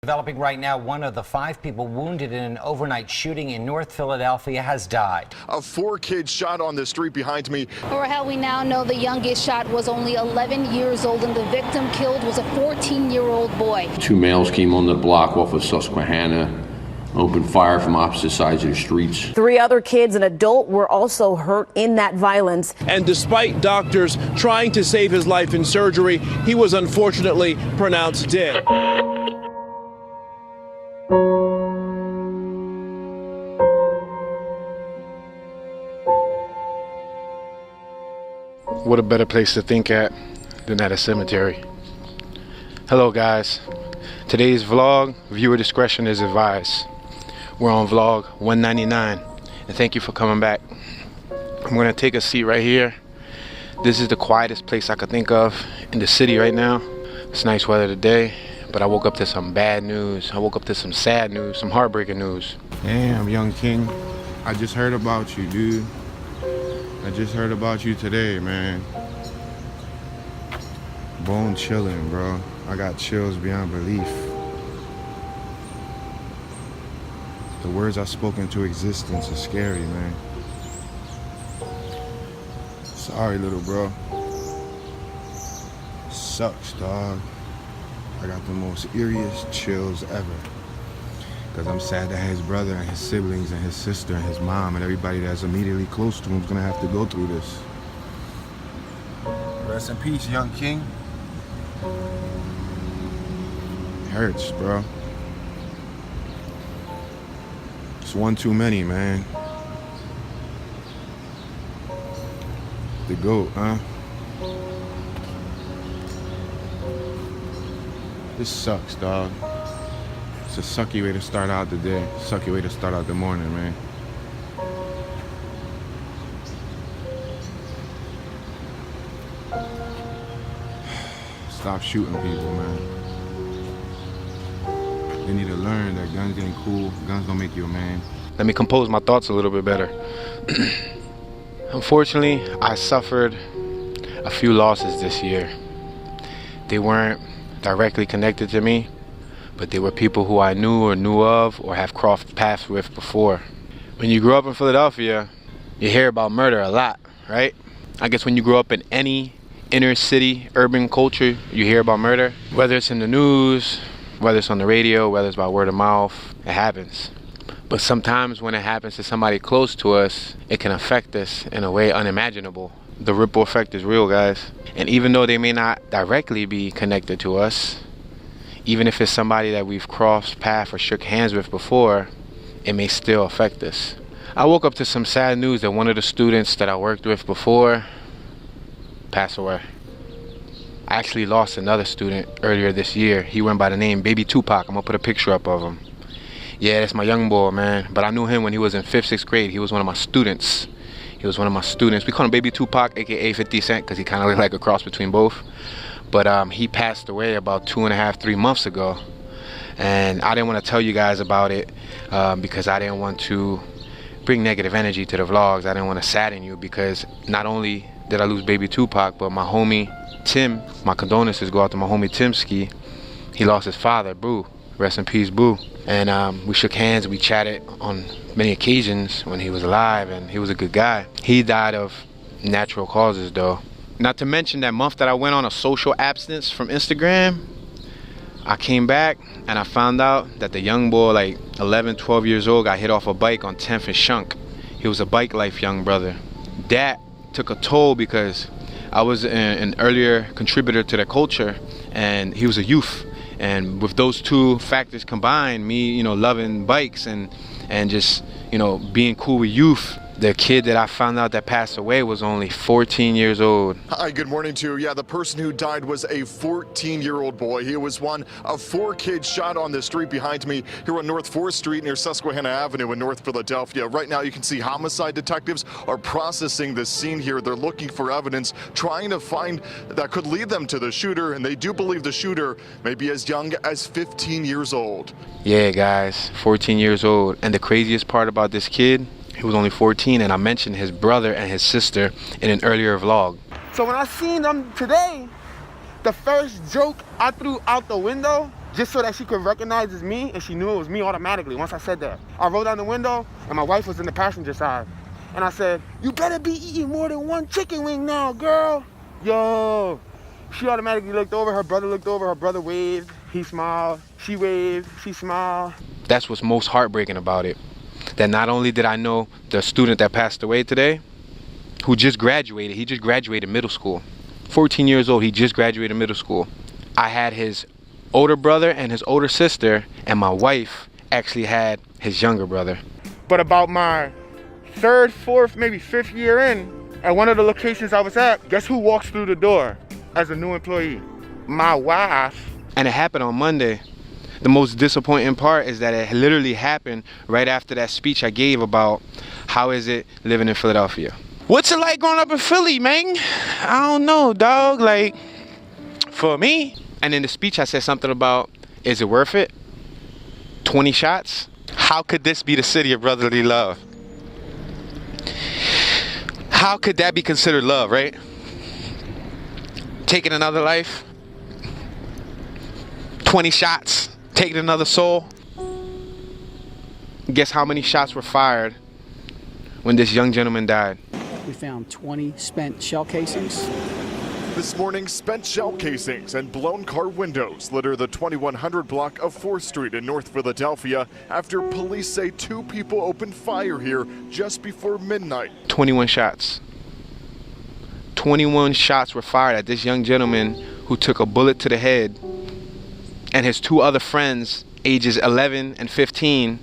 Developing right now, one of the 5 people wounded in an overnight shooting in North Philadelphia has died. 4 kids shot on the street behind me. Rahel, we now know the youngest shot was only 11 years old, and the victim killed was a 14-year-old boy. 2 males came on the block off of Susquehanna, opened fire from opposite sides of the streets. 3 other kids and adult were also hurt in that violence. And despite doctors trying to save his life in surgery, he was unfortunately pronounced dead. What a better place to think at than at a cemetery. Hello guys, today's vlog, viewer discretion is advised. We're on vlog 199 and thank you for coming back. I'm gonna take a seat right here. This is the quietest place I could think of in the city right now. It's nice weather today, but I woke up to some bad news. I woke up to some sad news, some heartbreaking news. Damn, young king, I just heard about you, dude. I just heard about you today, man. Bone chilling, bro. I got chills beyond belief. The words I spoke into existence are scary, man. Sorry, little bro. Sucks, dog. I got the most eeriest chills ever. Because I'm sad that his brother and his siblings and his sister and his mom and everybody that's immediately close to him is going to have to go through this. Rest in peace, young king. It hurts, bro. It's one too many, man. The GOAT, huh? This sucks, dog. It's a sucky way to start out the day. Sucky way to start out the morning, man. Stop shooting people, man. They need to learn that guns ain't cool. Guns don't make you a man. Let me compose my thoughts a little bit better. Unfortunately, I suffered a few losses this year. They weren't directly connected to me, but they were people who I knew or knew of or have crossed paths with before. When you grow up in Philadelphia, you hear about murder a lot, right? I guess when you grow up in any inner city, urban culture, you hear about murder. Whether it's in the news, whether it's on the radio, whether it's by word of mouth, it happens. But sometimes when it happens to somebody close to us, it can affect us in a way unimaginable. The ripple effect is real, guys. And even though they may not directly be connected to us, even if it's somebody that we've crossed paths or shook hands with before, it may still affect us. I woke up to some sad news that one of the students that I worked with before passed away. I actually lost another student earlier this year. He went by the name Baby Tupac. I'm gonna put a picture up of him. Yeah, that's my young boy, man. But I knew him when he was in 5th, 6th grade. He was one of my students. He was one of my students. We call him Baby Tupac, aka 50 Cent, because he kind of looked like a cross between both. But he passed away about 2.5, 3 months ago. And I didn't want to tell you guys about it because I didn't want to bring negative energy to the vlogs. I didn't want to sadden you because not only did I lose Baby Tupac, but my homie Tim, my condolences go out to my homie Timski. He lost his father, Boo. Rest in peace, Boo. And we shook hands, we chatted on many occasions when he was alive, and he was a good guy. He died of natural causes though. Not to mention that month that I went on a social abstinence from Instagram, I came back and I found out that the young boy, like 11, 12 years old, got hit off a bike on 10th and Shunk. He was a bike life young brother. That took a toll because I was an earlier contributor to the culture and he was a youth. And with those two factors combined, me, you know, loving bikes and just, you know, being cool with youth, the kid that I found out that passed away was only 14 years old. Hi, good morning to you. Yeah, the person who died was a 14-year-old boy. He was one of 4 kids shot on the street behind me here on North 4th Street near Susquehanna Avenue in North Philadelphia. Right now you can see homicide detectives are processing the scene here. They're looking for evidence, trying to find that could lead them to the shooter, and they do believe the shooter may be as young as 15 years old. Yeah, guys, 14 years old. And the craziest part about this kid, he was only 14, and I mentioned his brother and his sister in an earlier vlog. So when I seen them today, the first joke I threw out the window just so that she could recognize it's me, and she knew it was me automatically once I said that. I rolled down the window, and my wife was in the passenger side. And I said, "You better be eating more than one chicken wing now, girl." Yo. She automatically looked over, her brother looked over, her brother waved, he smiled, she waved, she smiled. That's what's most heartbreaking about it. That not only did I know the student that passed away today, who just graduated, he just graduated middle school. 14 years old, he just graduated middle school. I had his older brother and his older sister, and my wife actually had his younger brother. But about my 3rd, 4th, maybe 5th year in, at one of the locations I was at, guess who walks through the door as a new employee? My wife. And it happened on Monday. The most disappointing part is that it literally happened right after that speech I gave about how is it living in Philadelphia. What's it like growing up in Philly, man? I don't know, dog. Like, for me. And in the speech I said something about, is it worth it? 20 shots? How could this be the city of brotherly love? How could that be considered love, right? Taking another life? 20 shots? Taking another soul? Guess how many shots were fired when this young gentleman died? We found 20 spent shell casings. This morning, spent shell casings and blown car windows litter the 2100 block of 4th Street in North Philadelphia after police say 2 people opened fire here just before midnight. 21 shots. 21 shots were fired at this young gentleman who took a bullet to the head, and his 2 other friends, ages 11 and 15,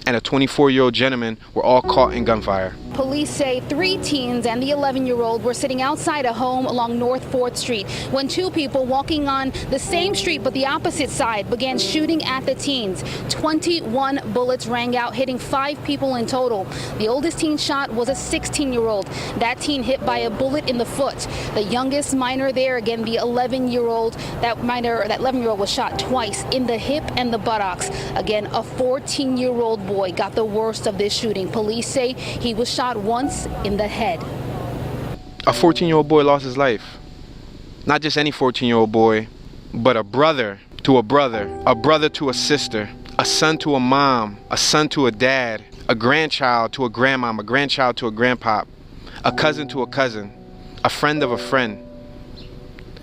and a 24-year-old gentleman were all caught in gunfire. Police say 3 teens and the 11-year-old were sitting outside a home along North 4th Street when 2 people walking on the same street but the opposite side began shooting at the teens. 21 bullets rang out, hitting 5 people in total. The oldest teen shot was a 16-year-old. That teen hit by a bullet in the foot. The youngest minor there, again, the 11-year-old, that 11-year-old was shot twice in the hip and the buttocks. Again, a 14-year-old boy got the worst of this shooting. Police say he was shot once in the head. A 14-year-old boy lost his life. Not just any 14-year-old boy, but a brother to a brother to a sister, a son to a mom, a son to a dad, a grandchild to a grandmom, a grandchild to a grandpop, a cousin to a cousin, a friend of a friend.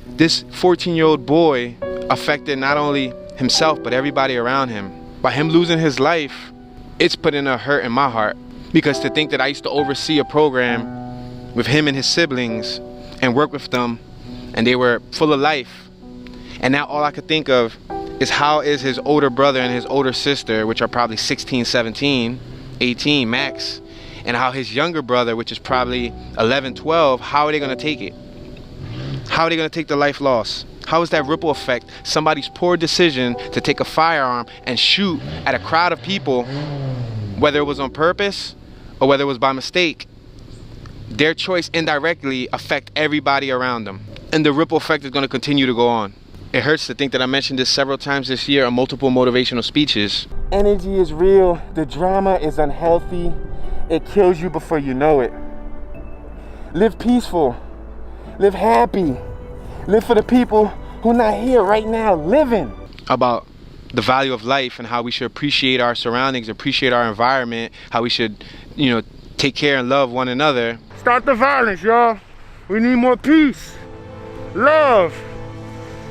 This 14-year-old boy affected not only himself, but everybody around him. By him losing his life, it's putting a hurt in my heart. Because to think that I used to oversee a program with him and his siblings and work with them, and they were full of life. And now all I could think of is how is his older brother and his older sister, which are probably 16, 17, 18 max, and how his younger brother, which is probably 11, 12, how are they going to take it? How are they going to take the life loss? How is that ripple effect? Somebody's poor decision to take a firearm and shoot at a crowd of people, whether it was on purpose or whether it was by mistake, their choice indirectly affect everybody around them. And the ripple effect is going to continue to go on. It hurts to think that I mentioned this several times this year on multiple motivational speeches. Energy is real. The drama is unhealthy. It kills you before you know it. Live peaceful. Live happy. Live for the people who are not here right now living. About the value of life and how we should appreciate our surroundings, appreciate our environment, how we should, take care and love one another. Stop the violence, y'all. We need more peace, love.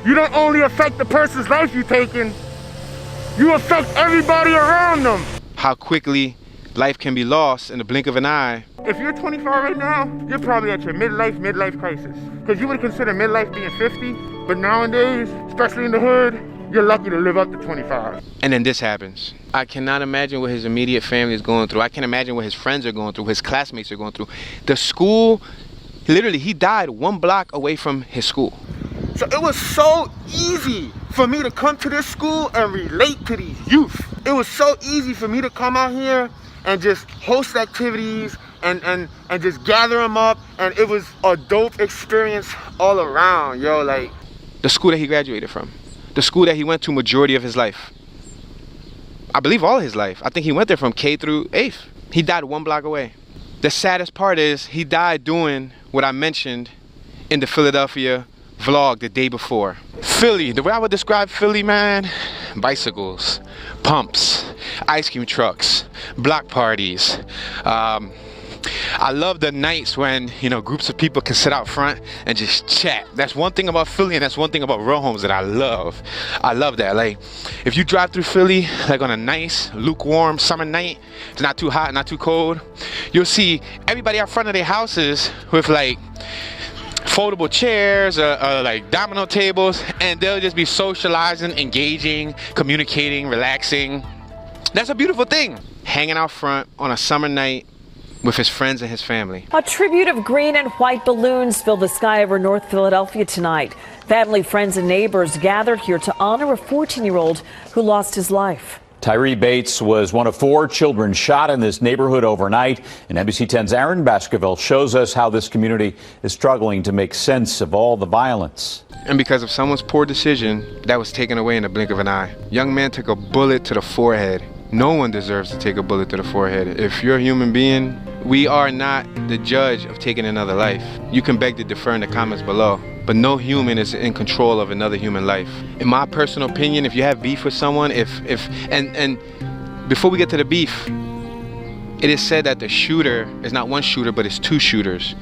You don't only affect the person's life you're taking, you affect everybody around them. How quickly life can be lost in the blink of an eye. If you're 25 right now, you're probably at your midlife crisis. Because you would consider midlife being 50, but nowadays, especially in the hood, you're lucky to live up to 25. And then this happens. I cannot imagine what his immediate family is going through. I can't imagine what his friends are going through, his classmates are going through. The school, literally, he died 1 block away from his school. So it was so easy for me to come to this school and relate to these youth. It was so easy for me to come out here and just host activities and just gather them up. And it was a dope experience all around, yo. Like, the school that he graduated from. The school that he went to majority of his life. I believe all his life. I think he went there from K through 8th. He died 1 block away. The saddest part is he died doing what I mentioned in the Philadelphia vlog the day before. Philly, the way I would describe Philly, man, bicycles, pumps, ice cream trucks, block parties. I love the nights when, you know, groups of people can sit out front and just chat. That's one thing about Philly, and that's one thing about row homes that I love. I love that. Like, if you drive through Philly, like on a nice, lukewarm summer night, it's not too hot, not too cold, you'll see everybody out front of their houses with like foldable chairs or like domino tables, and they'll just be socializing, engaging, communicating, relaxing. That's a beautiful thing. Hanging out front on a summer night with his friends and his family. A tribute of green and white balloons filled the sky over North Philadelphia tonight. Family, friends, and neighbors gathered here to honor a 14-year-old who lost his life. Tyree Bates was one of 4 children shot in this neighborhood overnight. And NBC 10's Aaron Baskerville shows us how this community is struggling to make sense of all the violence. And because of someone's poor decision, that was taken away in the blink of an eye. Young man took a bullet to the forehead. No one deserves to take a bullet to the forehead. If you're a human being, we are not the judge of taking another life. You can beg to differ in the comments below, but no human is in control of another human life. In my personal opinion, if you have beef with someone, and before we get to the beef, it is said that the shooter is not one shooter, but it's 2 shooters.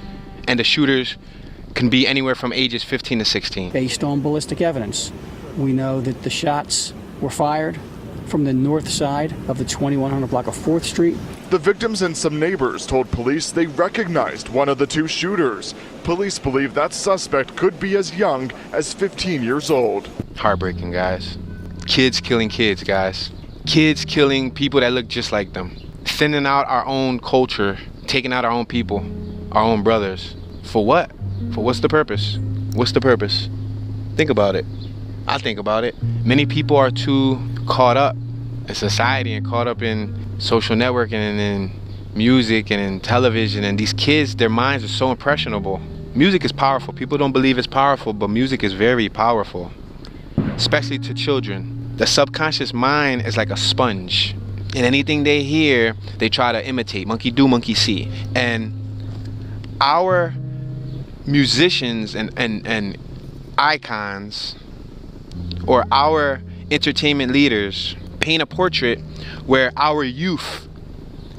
And the shooters can be anywhere from ages 15 to 16. Based on ballistic evidence, we know that the shots were fired from the north side of the 2100 block of 4th Street. The victims and some neighbors told police they recognized one of the 2 shooters. Police believe that suspect could be as young as 15 years old. Heartbreaking, guys. Kids killing kids, guys. Kids killing people that look just like them. Thinning out our own culture, taking out our own people, our own brothers. For what? For what's the purpose? What's the purpose? Think about it. I think about it. Many people are too caught up in society and caught up in social networking and in music and in television, and these kids, their minds are so impressionable. Music is powerful. People don't believe it's powerful, but music is very powerful, especially to children. The subconscious mind is like a sponge, and anything they hear, they try to imitate. Monkey do, monkey see. And our musicians and icons, or our entertainment leaders, paint a portrait where our youth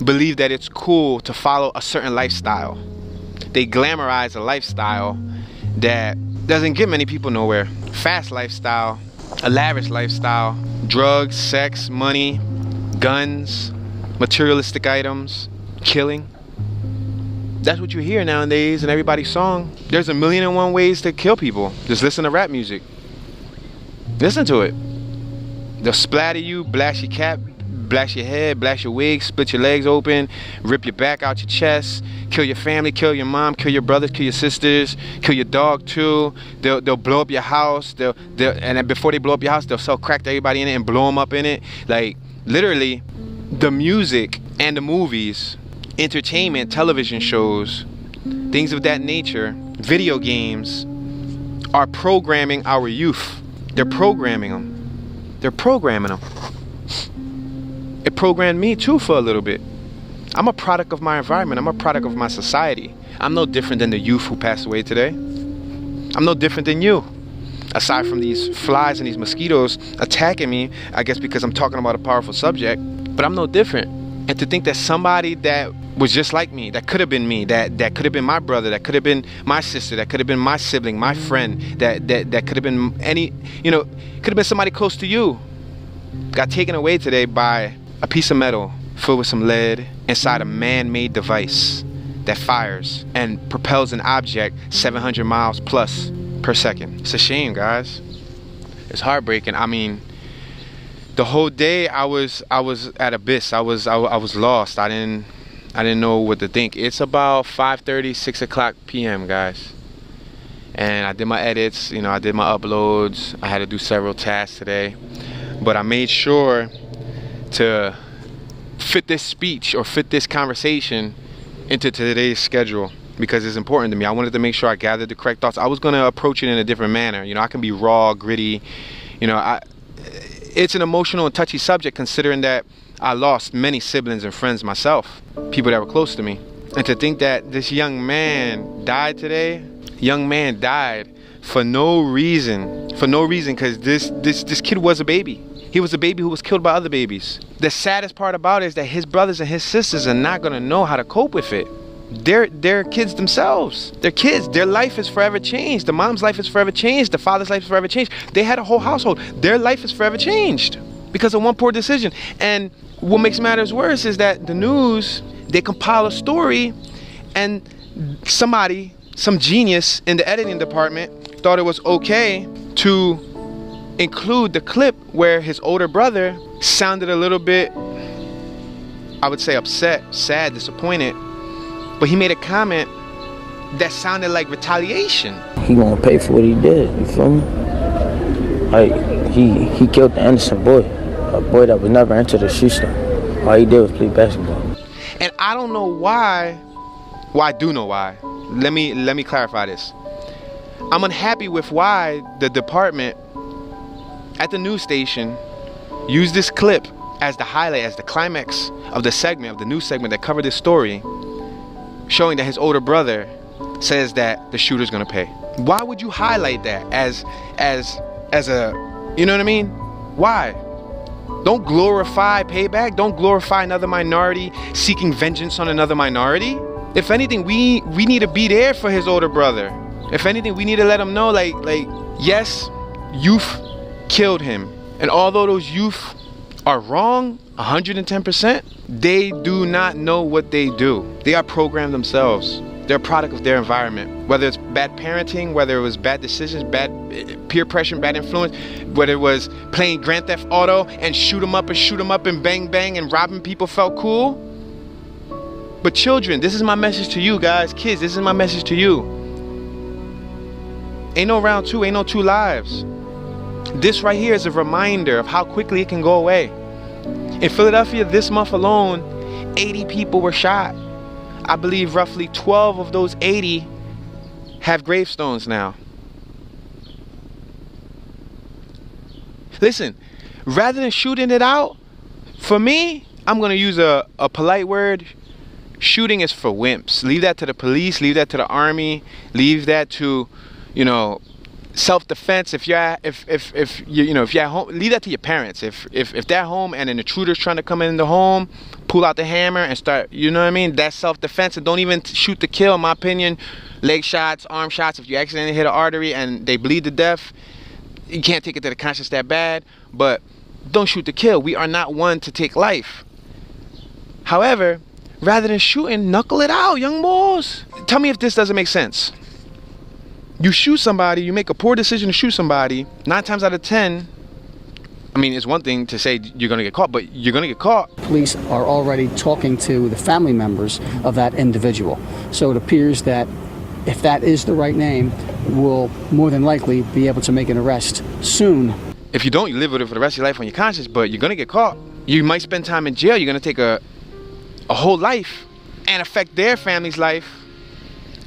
believe that it's cool to follow a certain lifestyle. They glamorize a lifestyle that doesn't get many people nowhere. Fast lifestyle, a lavish lifestyle, drugs, sex, money, guns, materialistic items, killing. That's what you hear nowadays in everybody's song. There's 1,000,001 ways to kill people. Just listen to rap music. Listen to it. They'll splatter you, blast your cap, blast your head, blast your wig, split your legs open, rip your back out your chest, kill your family, kill your mom, kill your brothers, kill your sisters, kill your dog too. They'll blow up your house. And then before they blow up your house, they'll sell crack to everybody in it and blow them up in it. Like, literally, the music and the movies, entertainment, television shows, things of that nature, video games, are programming our youth. They're programming them. They're programming them. It programmed me too for a little bit. I'm a product of my environment. I'm a product of my society. I'm no different than the youth who passed away today. I'm no different than you. Aside from these flies and these mosquitoes attacking me, I guess because I'm talking about a powerful subject, but I'm no different. And to think that somebody that was just like me, that could have been me, that could have been my brother, that could have been my sister, that could have been my sibling, my friend, that could have been any, could have been somebody close to you, got taken away today by a piece of metal filled with some lead inside a man-made device that fires and propels an object 700 miles plus per second. It's a shame, guys. It's heartbreaking. I mean, the whole day I was at abyss. I was lost. I didn't know what to think. It's about 5:30, 6 o'clock p.m., guys. And I did my edits, I did my uploads. I had to do several tasks today. But I made sure to fit this speech or fit this conversation into today's schedule because it's important to me. I wanted to make sure I gathered the correct thoughts. I was going to approach it in a different manner. I can be raw, gritty. It's an emotional and touchy subject considering that I lost many siblings and friends myself, people that were close to me. And to think that this young man died today, for no reason because this kid was a baby. He was a baby who was killed by other babies. The saddest part about it is that his brothers and his sisters are not gonna know how to cope with it. They're kids themselves. They're kids. Their life is forever changed. The mom's life is forever changed. The father's life is forever changed. They had a whole household. Their life is forever changed because of one poor decision. And what makes matters worse is that the news, they compile a story, and somebody, some genius in the editing department thought it was okay to include the clip where his older brother sounded a little bit, I would say, upset, sad, disappointed. But he made a comment that sounded like retaliation. He gonna pay for what he did, you feel me? Like, he killed the innocent boy. A boy that would never enter the shoe store. All he did was play basketball. And I don't know why, well, I do know why. Let me clarify this. I'm unhappy with why the department at the news station used this clip as the highlight, as the climax of the segment, of the news segment that covered this story, showing that his older brother says that the shooter's gonna pay. Why would you highlight that as a, you know what I mean? Why? Don't glorify payback. Don't glorify another minority seeking vengeance on another minority. If anything, we need to be there for his older brother. If anything, we need to let him know, like yes, youth killed him. And although those youth are wrong, 110%, they do not know what they do. They are programmed themselves. They're a product of their environment. Whether it's bad parenting, whether it was bad decisions, bad peer pressure, bad influence, whether it was playing Grand Theft Auto and shoot 'em up and bang bang and robbing people felt cool. But children, this is my message to you guys. Kids, this is my message to you. Ain't no round two, ain't no two lives. This right here is a reminder of how quickly it can go away. In Philadelphia this month alone, 80 people were shot. I believe roughly 12 of those 80 have gravestones now. Listen, rather than shooting it out, for me, I'm gonna use a polite word. Shooting is for wimps. Leave that to the police, leave that to the army, leave that to, you know, self-defense. If you're at home, leave that to your parents. If they're home and an intruder's trying to come in the home, pull out the hammer and start, you know what I mean? That's self-defense. And don't even shoot to kill, in my opinion. Leg shots, arm shots. If you accidentally hit an artery and they bleed to death, you can't take it to the conscience that bad. But don't shoot to kill. We are not one to take life. However, rather than shooting, knuckle it out, young boys. Tell me if this doesn't make sense. You shoot somebody, you make a poor decision to shoot somebody, 9 times out of 10, I mean, it's one thing to say you're gonna get caught, but you're gonna get caught. Police are already talking to the family members of that individual. So it appears that if that is the right name, we'll more than likely be able to make an arrest soon. If you don't, you live with it for the rest of your life on your conscience, but you're gonna get caught. You might spend time in jail, you're gonna take a whole life and affect their family's life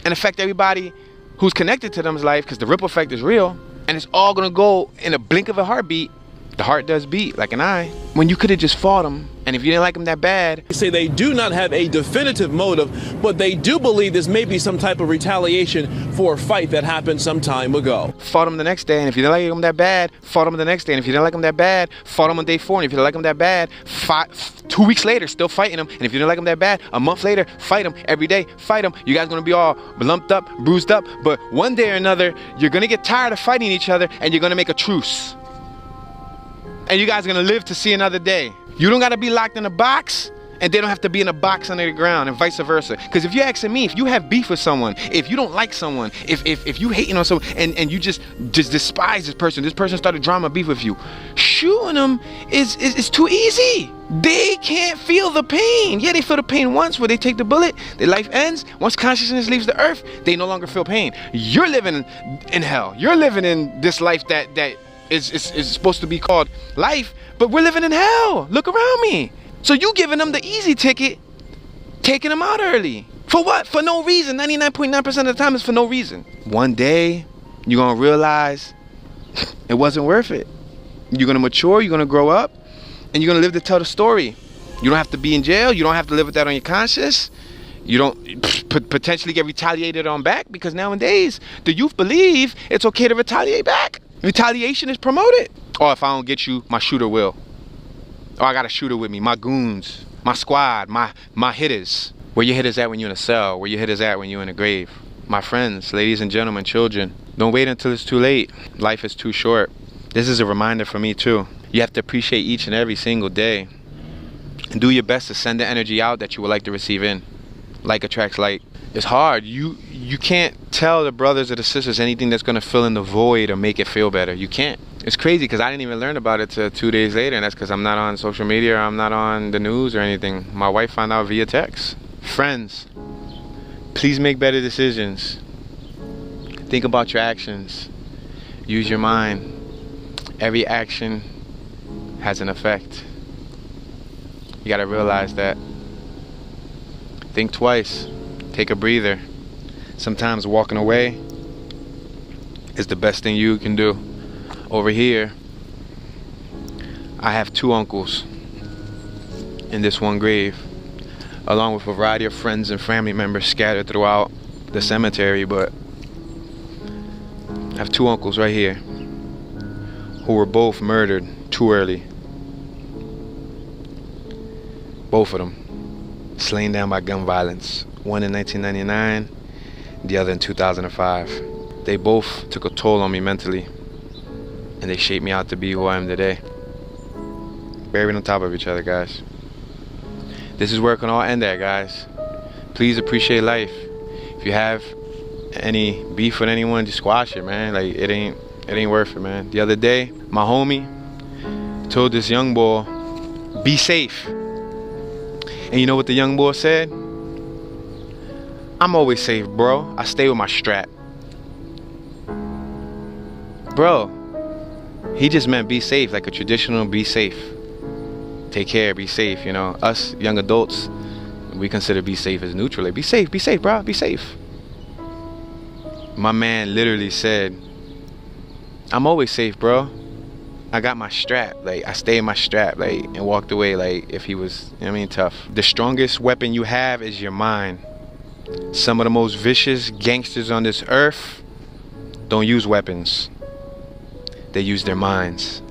and affect everybody who's connected to them's life, because the ripple effect is real, and it's all gonna go in a blink of a heartbeat. The heart does beat like an eye. When you could have just fought him, and if you didn't like him that bad. They say they do not have a definitive motive, but they do believe this may be some type of retaliation for a fight that happened some time ago. Fought him the next day, and if you didn't like him that bad, fought him the next day, and if you didn't like him that bad, fought him on day 4, and if you didn't like him that bad, 2 weeks later, still fighting him, and if you didn't like him that bad, a month later, fight him, every day, fight him. You guys gonna be all lumped up, bruised up, but one day or another, you're gonna get tired of fighting each other, and you're gonna make a truce. And you guys are gonna live to see another day. You don't gotta be locked in a box, and they don't have to be in a box under the ground, and vice versa. Because if you're asking me, if you have beef with someone, if you don't like someone, if you hating on someone, and you just despise this person started drama beef with you, shooting them is too easy. They can't feel the pain. Yeah, they feel the pain once where they take the bullet, their life ends. Once consciousness leaves the earth, they no longer feel pain. You're living in hell. You're living in this life that is supposed to be called life, but we're living in hell. Look around me. So you giving them the easy ticket, taking them out early. For what? For no reason. 99.9% of the time it's for no reason. One day, you're gonna realize it wasn't worth it. You're gonna mature, you're gonna grow up, and you're gonna live to tell the story. You don't have to be in jail, you don't have to live with that on your conscience. You don't potentially get retaliated on back, because nowadays, the youth believe it's okay to retaliate back. Retaliation is promoted. Or if I don't get you, my shooter will. Or I got a shooter with me, my goons, my squad, my hitters. Where your hitters at when you're in a cell? Where your hitters at when you're in a grave? My friends, ladies and gentlemen, children, don't wait until it's too late. Life is too short. This is a reminder for me too. You have to appreciate each and every single day. And do your best to send the energy out that you would like to receive in. Like attracts like. It's hard. You can't tell the brothers or the sisters anything that's gonna fill in the void or make it feel better. You can't. It's crazy because I didn't even learn about it till 2 days later, and that's because I'm not on social media or I'm not on the news or anything. My wife found out via text. Friends, please make better decisions. Think about your actions. Use your mind. Every action has an effect. You gotta realize that. Think twice. Take a breather. Sometimes walking away is the best thing you can do. Over here, I have 2 uncles in this one grave, along with a variety of friends and family members scattered throughout the cemetery, but I have 2 uncles right here who were both murdered too early. Both of them slain down by gun violence. One in 1999, the other in 2005. They both took a toll on me mentally, and they shaped me out to be who I am today. Buried on top of each other, guys. This is where it can all end at, guys. Please appreciate life. If you have any beef with anyone, just squash it, man. Like, it ain't worth it, man. The other day, my homie told this young boy, be safe. And you know what the young boy said? I'm always safe, bro. I stay with my strap. Bro, he just meant be safe, like a traditional be safe. Take care, be safe, you know. Us young adults, we consider be safe as neutral. Like, be safe, bro, be safe. My man literally said, I'm always safe, bro. I got my strap, like I stay in my strap, like, and walked away like if he was, you know what I mean, tough. The strongest weapon you have is your mind. Some of the most vicious gangsters on this earth don't use weapons. They use their minds.